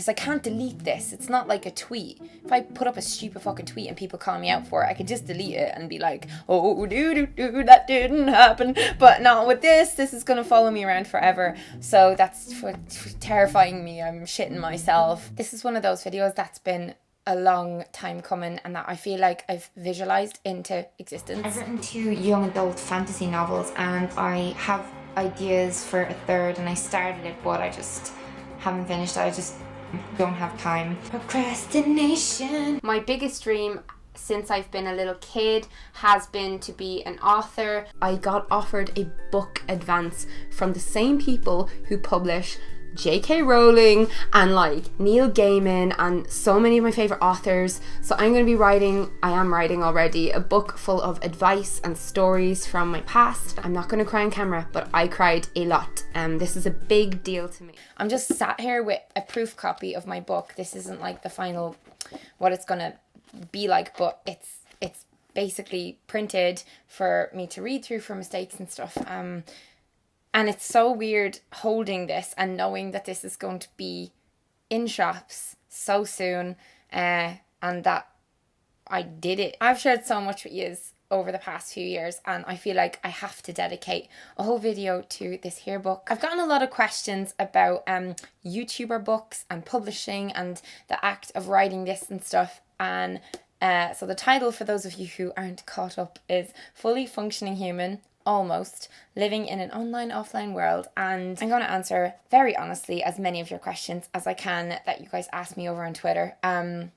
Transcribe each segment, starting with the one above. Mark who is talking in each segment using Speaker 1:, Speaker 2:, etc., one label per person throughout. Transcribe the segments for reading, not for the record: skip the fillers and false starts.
Speaker 1: because I can't delete this. It's not like a tweet. If I put up a stupid fucking tweet and people call me out for it, I can just delete it and be like, oh, that didn't happen. But not with this. This is going to follow me around forever. So that's terrifying me. I'm shitting myself. This is one of those videos that's been a long time coming and that I feel like I've visualized into existence. I've written 2 young adult fantasy novels and I have ideas for a third, and I started it but I just haven't finished it. I just don't have time. Procrastination. My biggest dream since I've been a little kid has been to be an author. I got offered a book advance from the same people who publish J.K. Rowling and like Neil Gaiman and so many of my favourite authors. So I am writing already, a book full of advice and stories from my past. I'm not going to cry on camera, but I cried a lot. This is a big deal to me. I'm just sat here with a proof copy of my book. This isn't like the final, what it's going to be like, but it's basically printed for me to read through for mistakes and stuff. And it's so weird holding this and knowing that this is going to be in shops so soon, and that I did it. I've shared so much with you over the past few years, and I feel like I have to dedicate a whole video to this here book. I've gotten a lot of questions about YouTuber books and publishing and the act of writing this and stuff, and so the title, for those of you who aren't caught up, is Fully Functioning Human, Almost, Living in an Online Offline World. And I'm going to answer very honestly as many of your questions as I can that you guys asked me over on Twitter. And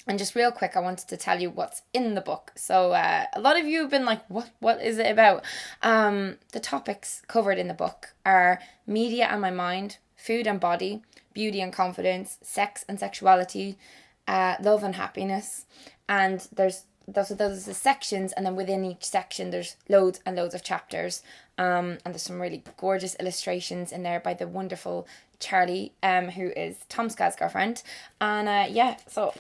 Speaker 1: just real quick, I wanted to tell you what's in the book. So a lot of you have been like, what is it about? The topics covered in the book are media and my mind, food and body, beauty and confidence, sex and sexuality, love and happiness. And those are the sections, and then within each section there's loads and loads of chapters, and there's some really gorgeous illustrations in there by the wonderful Charlie, who is Tom Scott's girlfriend. And so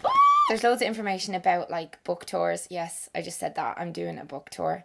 Speaker 1: there's loads of information about like book tours. Yes, I just said that. I'm doing a book tour.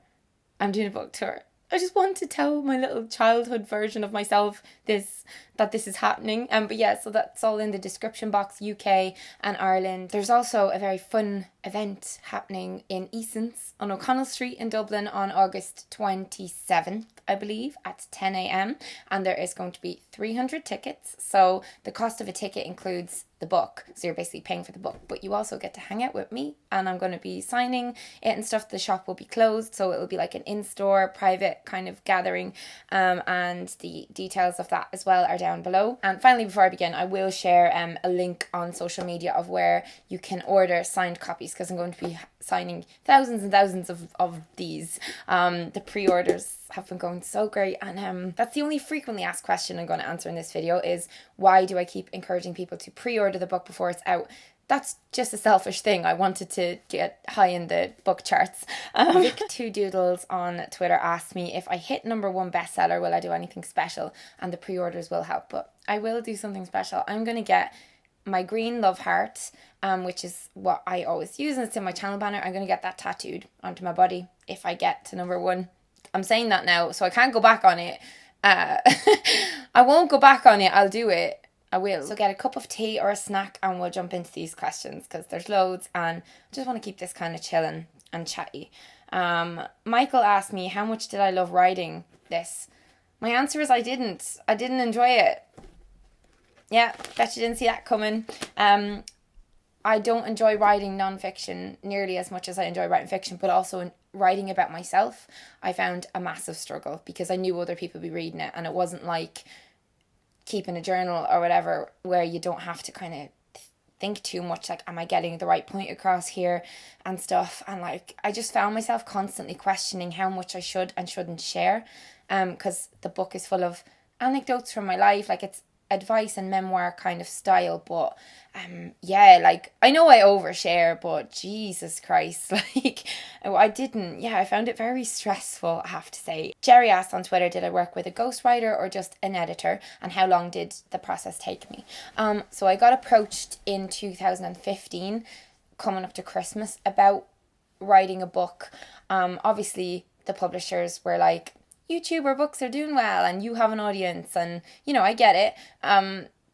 Speaker 1: I just want to tell my little childhood version of myself that this is happening. But yeah, so that's all in the description box, UK and Ireland. There's also a very fun event happening in Easons on O'Connell Street in Dublin on August 27th, I believe, at 10 a.m. And there is going to be 300 tickets. So the cost of a ticket includes the book, so you're basically paying for the book, but you also get to hang out with me, and I'm going to be signing it and stuff. The shop will be closed, so it will be like an in-store private kind of gathering, and the details of that as well are down below. And finally, before I begin, I will share a link on social media of where you can order signed copies, because I'm going to be signing thousands and thousands of these. The pre-orders have been going so great, and that's the only frequently asked question I'm going to answer in this video is, why do I keep encouraging people to pre-order the book before it's out? That's just a selfish thing. I wanted to get high in the book charts. Vic2Doodles on Twitter asked me, if I hit #1 bestseller, will I do anything special? And the pre-orders will help, but I will do something special. I'm going to get my green love heart, which is what I always use, and it's in my channel banner. I'm going to get that tattooed onto my body if I get to #1. I'm saying that now, so I can't go back on it. I won't go back on it. I'll do it. I will. So get a cup of tea or a snack and we'll jump into these questions, because there's loads and I just want to keep this kind of chilling and chatty. Michael asked me, how much did I love writing this? My answer is I didn't. I didn't enjoy it. Yeah, bet you didn't see that coming. I don't enjoy writing non-fiction nearly as much as I enjoy writing fiction, but also in writing about myself, I found a massive struggle because I knew other people would be reading it, and it wasn't like keeping a journal or whatever where you don't have to kind of think too much, like, am I getting the right point across here and stuff. And like, I just found myself constantly questioning how much I should and shouldn't share, because the book is full of anecdotes from my life, like it's advice and memoir kind of style, but like I know I overshare, but Jesus Christ, like I found it very stressful, I have to say. Jerry asked on Twitter, did I work with a ghostwriter or just an editor, and how long did the process take me? So I got approached in 2015 coming up to Christmas about writing a book. Obviously the publishers were like, YouTuber books are doing well and you have an audience, and you know, I get it.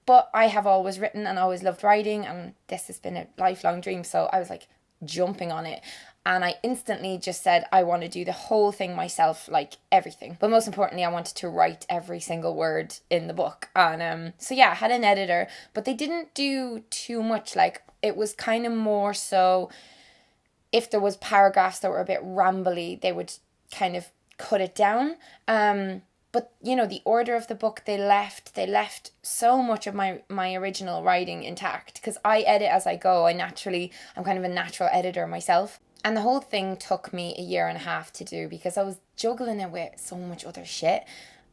Speaker 1: But I have always written and always loved writing, and this has been a lifelong dream. So I was like jumping on it. And I instantly just said, I want to do the whole thing myself, like everything. But most importantly, I wanted to write every single word in the book. And so yeah, I had an editor, but they didn't do too much. Like, it was kind of more so if there was paragraphs that were a bit rambly, they would kind of cut it down. But, you know, the order of the book, they left so much of my original writing intact, because I edit as I go. I'm kind of a natural editor myself. And the whole thing took me 1.5 years to do, because I was juggling it with so much other shit.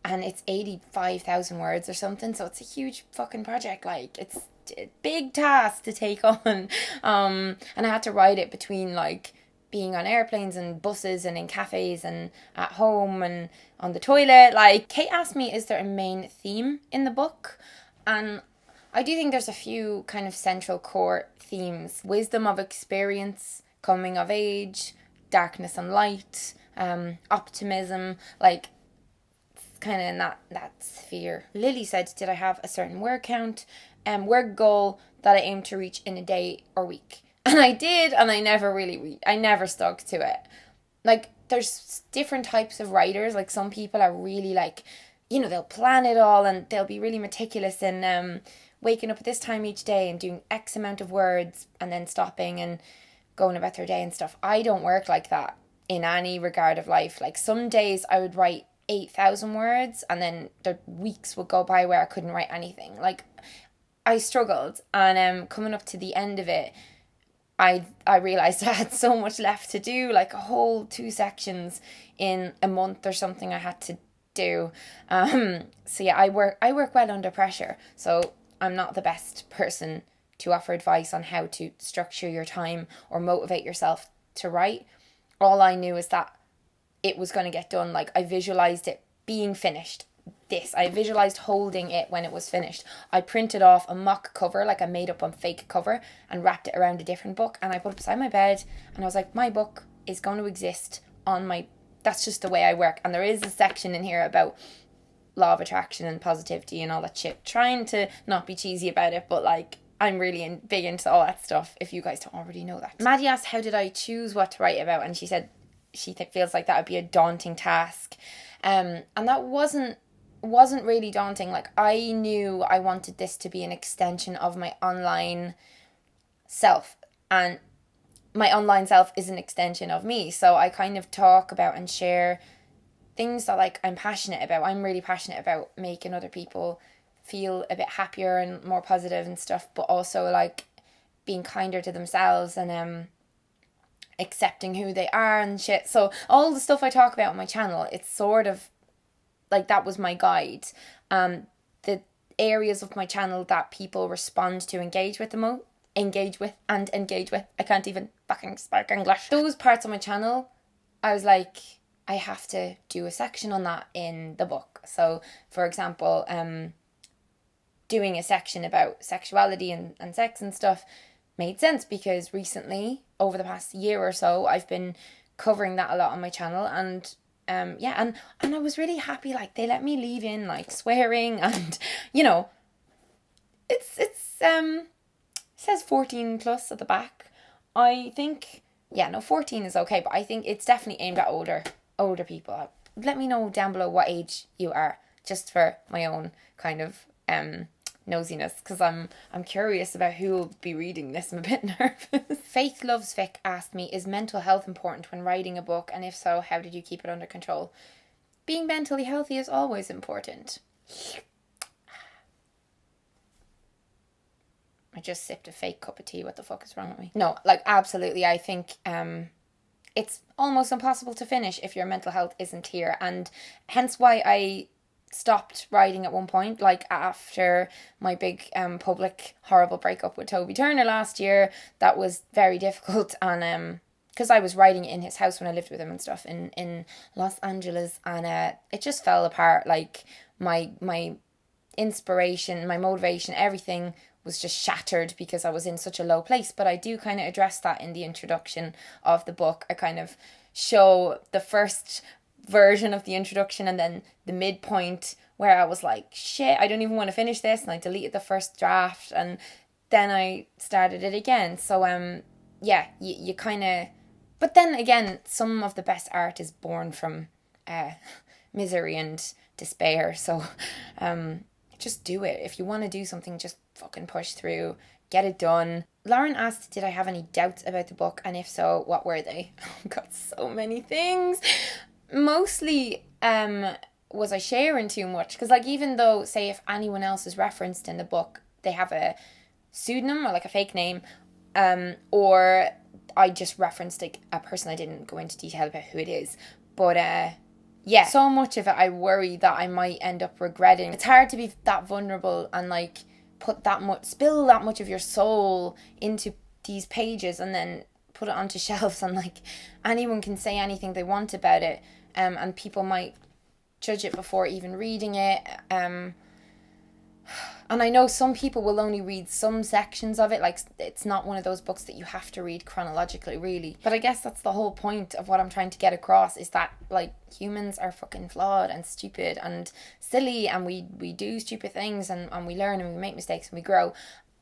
Speaker 1: And it's 85,000 words or something, so it's a huge fucking project. Like, it's a big task to take on. And I had to write it between, like, being on airplanes and buses and in cafes and at home and on the toilet. Like, Kate asked me, is there a main theme in the book? And I do think there's a few kind of central core themes. Wisdom of experience, coming of age, darkness and light, optimism, like kind of in that sphere. Lily said, did I have a certain word count, word goal that I aim to reach in a day or week? And I did, and I never stuck to it. Like, there's different types of writers. Like, some people are really like, you know, they'll plan it all and they'll be really meticulous in waking up at this time each day and doing X amount of words and then stopping and going about their day and stuff. I don't work like that in any regard of life. Like, some days I would write 8,000 words and then the weeks would go by where I couldn't write anything. Like, I struggled, and coming up to the end of it, I realised I had so much left to do, like a whole 2 sections in a month or something I had to do. So yeah, I work well under pressure, so I'm not the best person to offer advice on how to structure your time or motivate yourself to write. All I knew is that it was going to get done. Like, I visualised it being finished. I visualised holding it when it was finished. I printed off a mock cover, like a made up on fake cover, and wrapped it around a different book, and I put it beside my bed, and I was like, my book is going to exist on my... That's just the way I work. And there is a section in here about law of attraction and positivity and all that shit. Trying to not be cheesy about it, but like, I'm really big into all that stuff, if you guys don't already know that. Maddie asked, how did I choose what to write about? And she said she feels like that would be a daunting task. And that wasn't really daunting. Like, I knew I wanted this to be an extension of my online self, and my online self is an extension of me. So I kind of talk about and share things that, like, I'm passionate about. I'm really passionate about making other people feel a bit happier and more positive and stuff, but also like being kinder to themselves and accepting who they are and shit. So all the stuff I talk about on my channel, it's sort of like, that was my guide. The areas of my channel that people respond to, engage with. I can't even fucking speak English. Those parts of my channel, I was like, I have to do a section on that in the book. So, for example, doing a section about sexuality and sex and stuff made sense, because recently, over the past year or so, I've been covering that a lot on my channel, and and I was really happy. Like, they let me leave in like swearing, and you know, it says 14 plus at the back. I think 14 is okay, but I think it's definitely aimed at older people. Let me know down below what age you are, just for my own kind of nosiness, because I'm curious about who will be reading this. I'm a bit nervous. Faith Loves Fic asked me, is mental health important when writing a book, and if so, how did you keep it under control? Being mentally healthy is always important. I just sipped a fake cup of tea. What the fuck is wrong with me? No, like, absolutely. I think it's almost impossible to finish if your mental health isn't here, and hence why I stopped writing at one point, like after my big public horrible breakup with Toby Turner last year. That was very difficult, and because I was writing in his house when I lived with him and stuff in Los Angeles, and it just fell apart. Like, my inspiration, my motivation, everything was just shattered because I was in such a low place. But I do kind of address that in the introduction of the book. I kind of show the first version of the introduction and then the midpoint where I was like, shit, I don't even want to finish this, and I deleted the first draft, and then I started it again. So yeah, you kind of, but then again, some of the best art is born from misery and despair. So just do it. If you want to do something, just fucking push through, get it done. Lauren asked, did I have any doubts about the book, and if so, what were they? I've got so many things. Mostly was I sharing too much? Because like, even though, say, if anyone else is referenced in the book, they have a pseudonym or like a fake name, or I just referenced like a person, I didn't go into detail about who it is, but yeah, so much of it I worry that I might end up regretting. It's hard to be that vulnerable and like spill that much of your soul into these pages and then put it onto shelves, and like anyone can say anything they want about it, and people might judge it before even reading it, and I know some people will only read some sections of it. Like, it's not one of those books that you have to read chronologically, really. But I guess that's the whole point of what I'm trying to get across, is that, like, humans are fucking flawed and stupid and silly, and we do stupid things, and we learn and we make mistakes and we grow.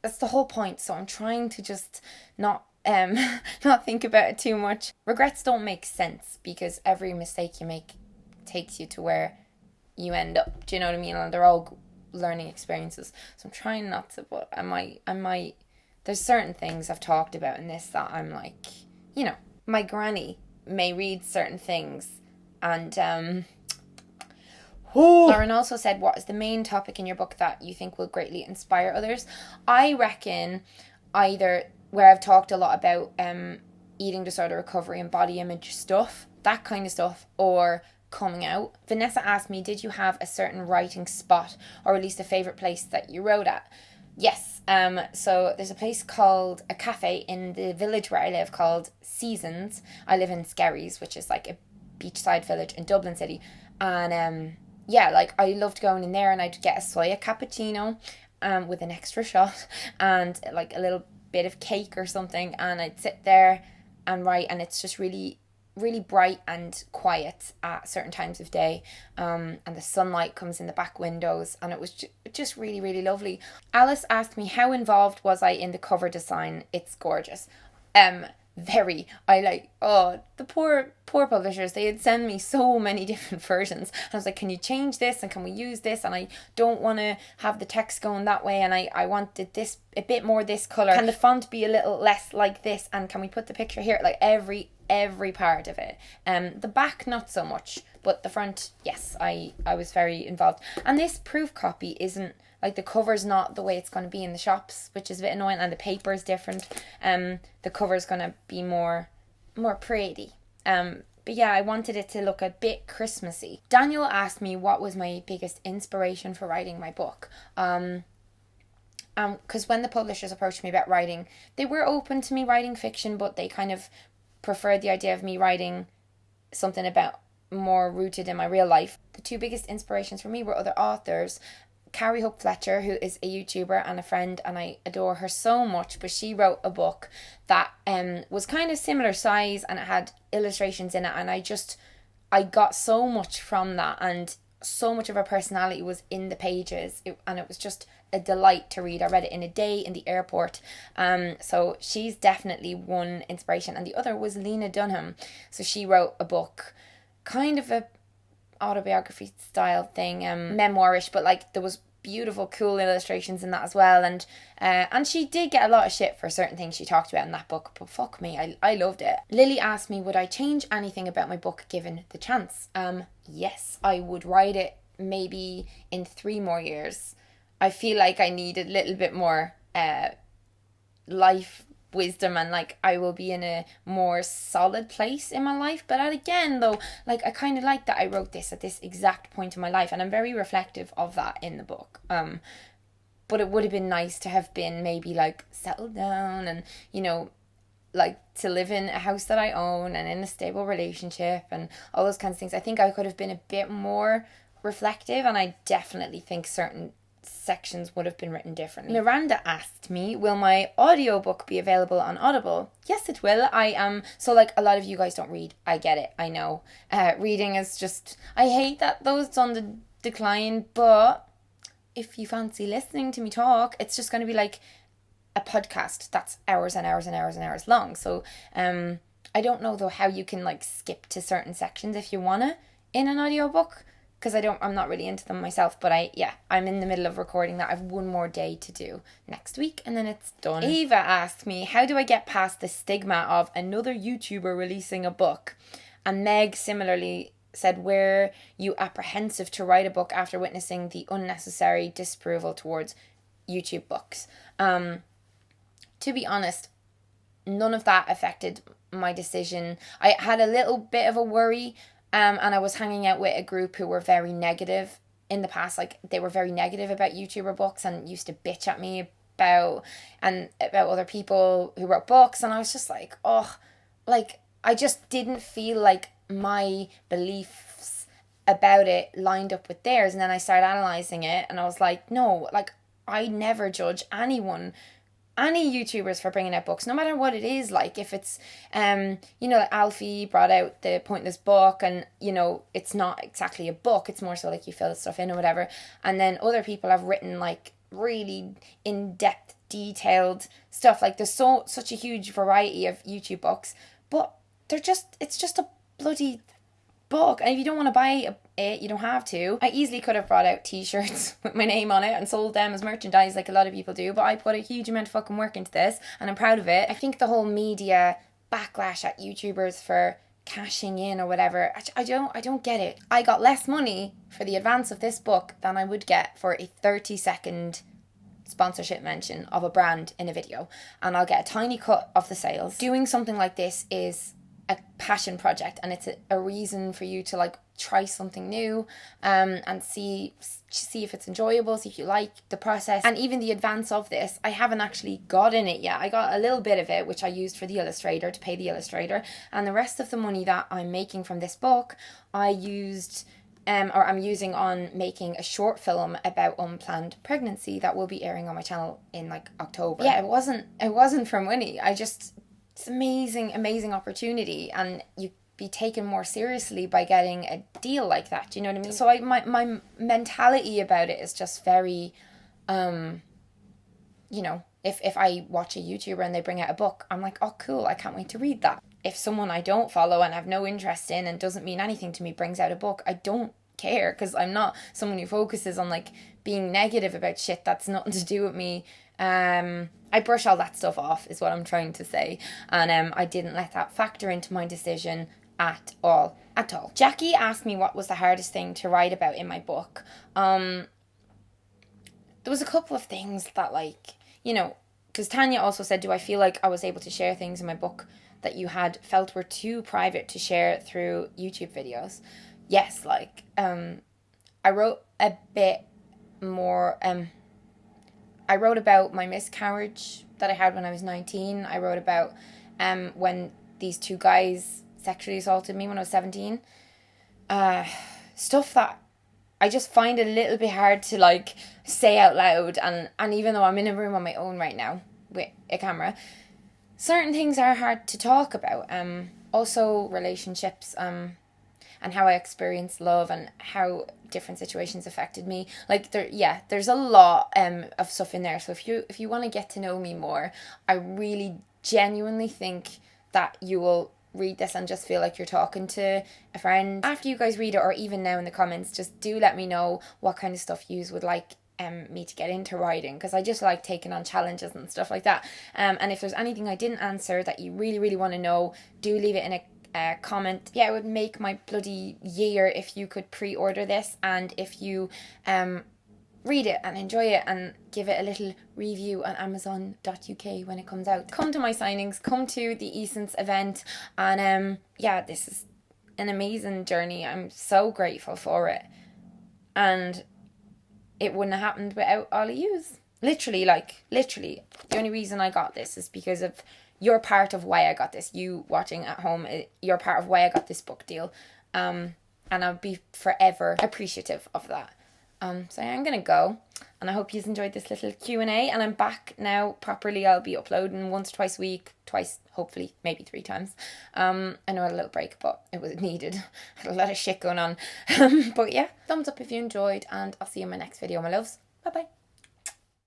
Speaker 1: That's the whole point. So I'm trying to just not think about it too much. Regrets don't make sense, because every mistake you make takes you to where you end up. Do you know what I mean? And they're all learning experiences. So I'm trying not to, but I might there's certain things I've talked about in this that I'm like, you know, my granny may read certain things, and Lauren also said, what is the main topic in your book that you think will greatly inspire others? I reckon either where I've talked a lot about eating disorder recovery and body image stuff, that kind of stuff, or coming out. Vanessa asked me, did you have a certain writing spot, or at least a favourite place that you wrote at? Yes. So there's a place called, a cafe in the village where I live called Seasons. I live in Skerries, which is like a beachside village in Dublin City. And yeah, like I loved going in there, and I'd get a soya cappuccino with an extra shot and like a little bit of cake or something, and I'd sit there and write, and it's just really bright and quiet at certain times of day, and the sunlight comes in the back windows, and it was just really, really lovely. Alice asked me, how involved was I in the cover design? It's gorgeous. Very. The poor publishers, they had sent me so many different versions, and I was like, can you change this, and can we use this, and I don't want to have the text going that way, and I wanted this a bit more this colour, can the font be a little less like this, and can we put the picture here? Like every part of it. The back not so much, but the front, yes, I was very involved. And this proof copy isn't, like, the cover's not the way it's going to be in the shops, which is a bit annoying, and the paper's different. The cover's going to be more pretty. But yeah, I wanted it to look a bit Christmassy. Daniel asked me what was my biggest inspiration for writing my book. Because when the publishers approached me about writing, they were open to me writing fiction, but they kind of preferred the idea of me writing something about more rooted in my real life. The two biggest inspirations for me were other authors. Carrie Hope Fletcher, who is a YouTuber and a friend, and I adore her so much, but she wrote a book that was kind of similar size, and it had illustrations in it, and I got so much from that, and so much of her personality was in the pages, and it was just a delight to read. I read it in a day in the airport. So she's definitely one inspiration. And the other was Lena Dunham. So she wrote a book, kind of a autobiography style thing, memoirish, but like there was beautiful, cool illustrations in that as well. And she did get a lot of shit for certain things she talked about in that book, but fuck me, I loved it. Lily asked me, would I change anything about my book given the chance? Yes, I would write it maybe in 3 more years. I feel like I need a little bit more life wisdom, and like I will be in a more solid place in my life. But again though, like I kind of like that I wrote this at this exact point in my life, and I'm very reflective of that in the book. But it would have been nice to have been maybe like settled down, and you know, like to live in a house that I own and in a stable relationship and all those kinds of things. I think I could have been a bit more reflective, and I definitely think certain sections would have been written differently. Miranda asked me, will my audiobook be available on Audible? Yes, it will. I am. So like a lot of you guys don't read. I get it. I know. Reading is just, I hate that those on the decline, but if you fancy listening to me talk, it's just going to be like a podcast that's hours and hours and hours and hours long. So I don't know though how you can like skip to certain sections if you wanna in an audiobook, because I'm not really into them myself, but I'm in the middle of recording that. I have one more day to do next week and then it's done. Ava asked me, how do I get past the stigma of another YouTuber releasing a book? And Meg similarly said, were you apprehensive to write a book after witnessing the unnecessary disapproval towards YouTube books? To be honest, none of that affected my decision. I had a little bit of a worry, and I was hanging out with a group who were very negative in the past. Like, they were very negative about YouTuber books and used to bitch at me about other people who wrote books, and I was just like, I just didn't feel like my beliefs about it lined up with theirs. And then I started analysing it, and I was like, no, like, I never judge any YouTubers for bringing out books, no matter what it is. Like, if it's like Alfie brought out the Pointless book, and it's not exactly a book, it's more so like you fill stuff in or whatever, and then other people have written like really in-depth detailed stuff. Like, there's such a huge variety of YouTube books, but it's just a bloody book, and if you don't want to buy it, you don't have to. I easily could have brought out t-shirts with my name on it and sold them as merchandise like a lot of people do, but I put a huge amount of fucking work into this and I'm proud of it. I think the whole media backlash at YouTubers for cashing in or whatever, I don't get it. I got less money for the advance of this book than I would get for a 30-second sponsorship mention of a brand in a video, and I'll get a tiny cut of the sales. Doing something like this is a passion project, and it's a reason for you to like try something new, and see if it's enjoyable, see if you like the process. And even the advance of this, I haven't actually gotten it yet. I got a little bit of it, which I used for the illustrator, to pay the illustrator, and the rest of the money that I'm making from this book I used I'm using on making a short film about unplanned pregnancy that will be airing on my channel in like October. Yeah, it wasn't for money. It's amazing opportunity, and you be taken more seriously by getting a deal like that. Do you know what I mean? So my mentality about it is just very, if I watch a YouTuber and they bring out a book, I'm like, oh cool, I can't wait to read that. If someone I don't follow and have no interest in and doesn't mean anything to me brings out a book, I don't care, because I'm not someone who focuses on like being negative about shit that's nothing to do with me. I brush all that stuff off is what I'm trying to say, and I didn't let that factor into my decision at all. Jackie asked me what was the hardest thing to write about in my book. There was a couple of things that, like, because Tanya also said, do I feel like I was able to share things in my book that you had felt were too private to share through YouTube videos? Yes, like, I wrote a bit more, I wrote about my miscarriage that I had when I was 19. I wrote about when these two guys sexually assaulted me when I was 17. Stuff that I just find a little bit hard to like say out loud, and even though I'm in a room on my own right now with a camera, certain things are hard to talk about. Also relationships, and how I experienced love and how different situations affected me. Like, there's a lot of stuff in there. So if you want to get to know me more, I really genuinely think that you will read this and just feel like you're talking to a friend. After you guys read it, or even now in the comments, just do let me know what kind of stuff you would like me to get into writing, because I just like taking on challenges and stuff like that. And if there's anything I didn't answer that you really, really want to know, do leave it in a comment. Yeah, it would make my bloody year if you could pre-order this, and if you read it and enjoy it and give it a little review on amazon.uk when it comes out. Come to my signings, come to the Essence event, and this is an amazing journey. I'm so grateful for it, and it wouldn't have happened without all of yous. Literally, the only reason I got this is because of you're part of why I got this. You watching at home, you're part of why I got this book deal. And I'll be forever appreciative of that. So I'm going to go. And I hope you enjoyed this little Q&A. And I'm back now properly. I'll be uploading once or twice a week. Twice, hopefully, maybe 3 times. I know I had a little break, but it was needed. I had a lot of shit going on. But yeah, thumbs up if you enjoyed. And I'll see you in my next video, my loves. Bye-bye.